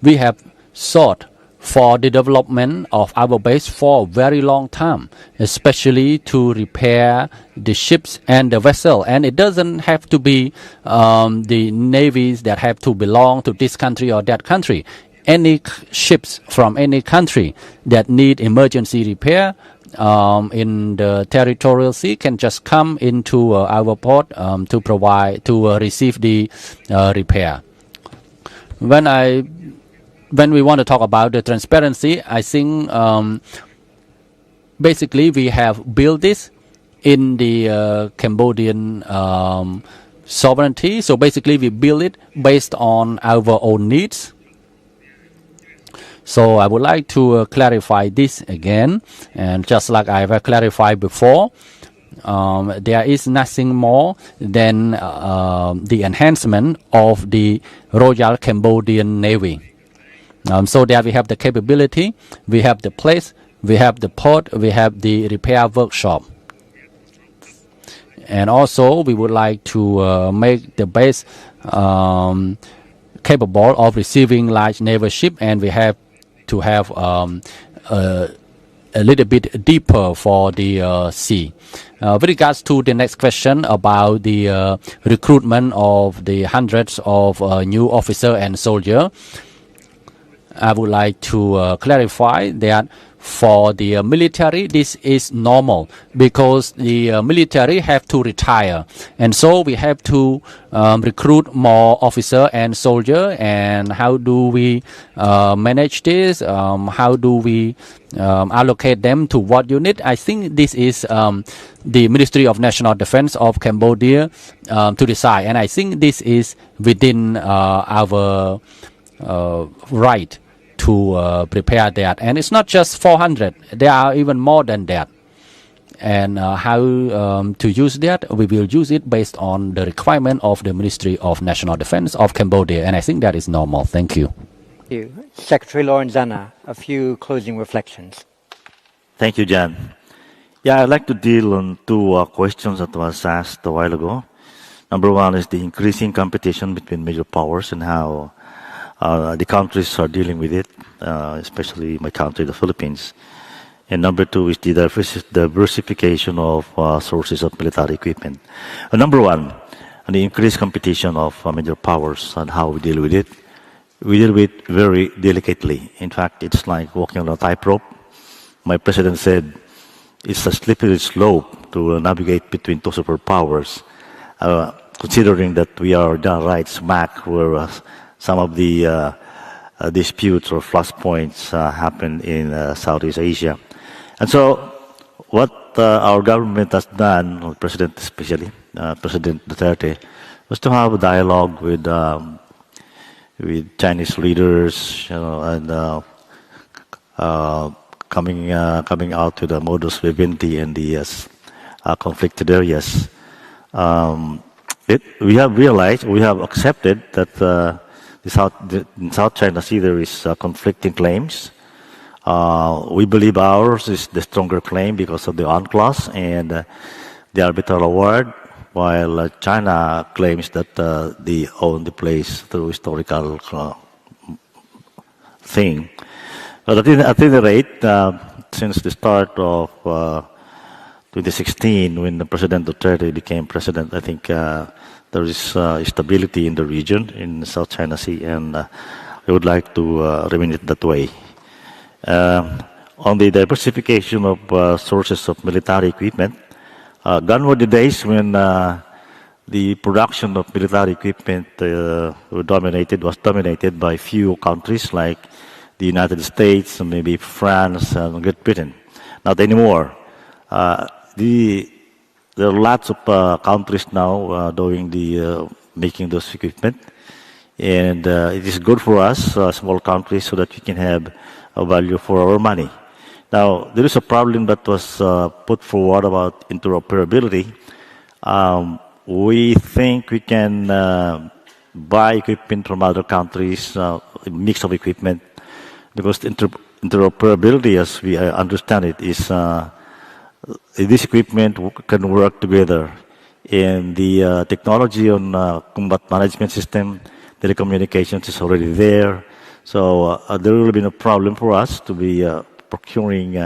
we have sought for the development of our base for a very long time, especially to repair the ships and the vessel. And it doesn't have to be the navies that have to belong to this country or that country. Any ships from any country that need emergency repair in the territorial sea can just come into our port to receive the repair. When we want to talk about the transparency, I think basically we have built this in the Cambodian sovereignty. So basically we build it based on our own needs. So I would like to clarify this again, and just like I have clarified before, there is nothing more than the enhancement of the Royal Cambodian Navy. So that we have the capability, we have the place, we have the port, we have the repair workshop. And also we would like to make the base capable of receiving large naval ship, and we have to have a little bit deeper for the sea. With regards to the next question about the recruitment of the hundreds of new officers and soldiers, I would like to clarify that for the military, this is normal because the military have to retire, and so we have to recruit more officer and soldier. And how do we manage this? How do we allocate them to what unit? I think this is the Ministry of National Defense of Cambodia to decide, and I think this is within our right to prepare that. And it's not just 400, there are even more than that. And how to use that? We will use it based on the requirement of the Ministry of National Defense of Cambodia, and I think that is normal. Thank you. Thank you. Secretary Lorenzana, a few closing reflections. Thank you, John. Yeah, I'd like to deal on two questions that was asked a while ago. Number one is the increasing competition between major powers and how the countries are dealing with it, especially my country, the Philippines. And number two is the diversification of sources of military equipment. Number one, the increased competition of major powers and how we deal with it. We deal with it very delicately. In fact, it's like walking on a tightrope. My president said it's a slippery slope to navigate between two superpowers, considering that we are down right smack where some of the disputes or flashpoints happen in Southeast Asia. And so what our government has done, or President especially, President Duterte, was to have a dialogue with Chinese leaders, and coming out to the modus vivendi in the conflicted areas. We have realized, we have accepted that in South China Sea there is conflicting claims. We believe ours is the stronger claim because of the UNCLOS and the arbitral award, while China claims that they own the place through historical thing. But at any rate, since the start of 2016, when the President Duterte became president, I think there is stability in the region, in South China Sea, and we would like to remain it that way. On the diversification of sources of military equipment, gone were the days when the production of military equipment was dominated by few countries like the United States, and maybe France and Great Britain. Not anymore. There are lots of countries now doing making those equipment, and it is good for us, small countries, so that we can have a value for our money. Now, there is a problem that was put forward about interoperability. We think we can buy equipment from other countries, a mix of equipment, because interoperability, as we understand it, is this equipment can work together. And the technology on combat management system, telecommunications is already there. So there will be no problem for us to be procuring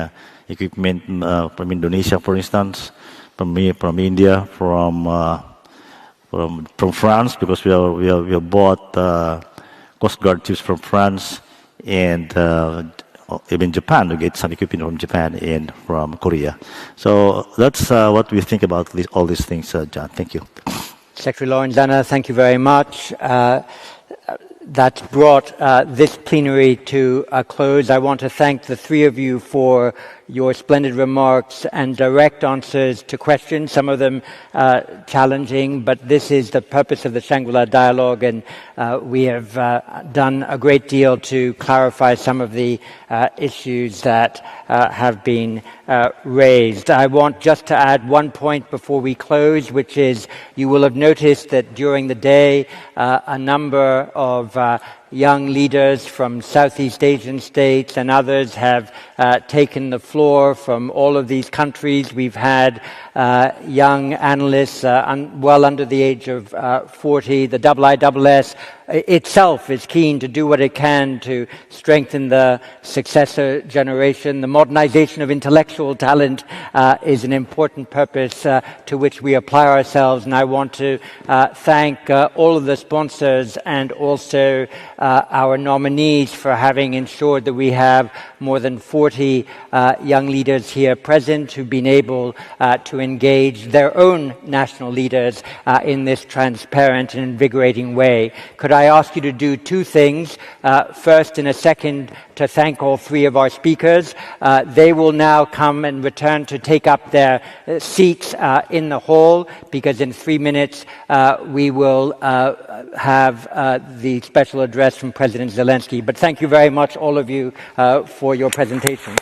equipment from Indonesia, for instance, from India, from France, because we have bought Coast Guard ships from France, and even Japan. We get some equipment from Japan and from Korea. So that's what we think about all these things, John. Thank you. Secretary Lorenzana, thank you very much. That's brought this plenary to a close. I want to thank the three of you for your splendid remarks and direct answers to questions, some of them challenging, but this is the purpose of the Shangri-La Dialogue, and we have done a great deal to clarify some of the issues that have been raised. I want just to add one point before we close, which is you will have noticed that during the day a number of young leaders from Southeast Asian states and others have taken the floor from all of these countries. We've had young analysts well under the age of 40. The IISS itself is keen to do what it can to strengthen the successor generation. The modernization of intellectual talent is an important purpose to which we apply ourselves, and I want to thank all of the sponsors and also our nominees for having ensured that we have more than 40 young leaders here present who've been able to engage their own national leaders in this transparent and invigorating way. Could I ask you to do two things? First, in a second, to thank all three of our speakers. They will now come and return to take up their seats in the hall, because in 3 minutes we will have the special address from President Zelensky. But thank you very much, all of you, for your presentations.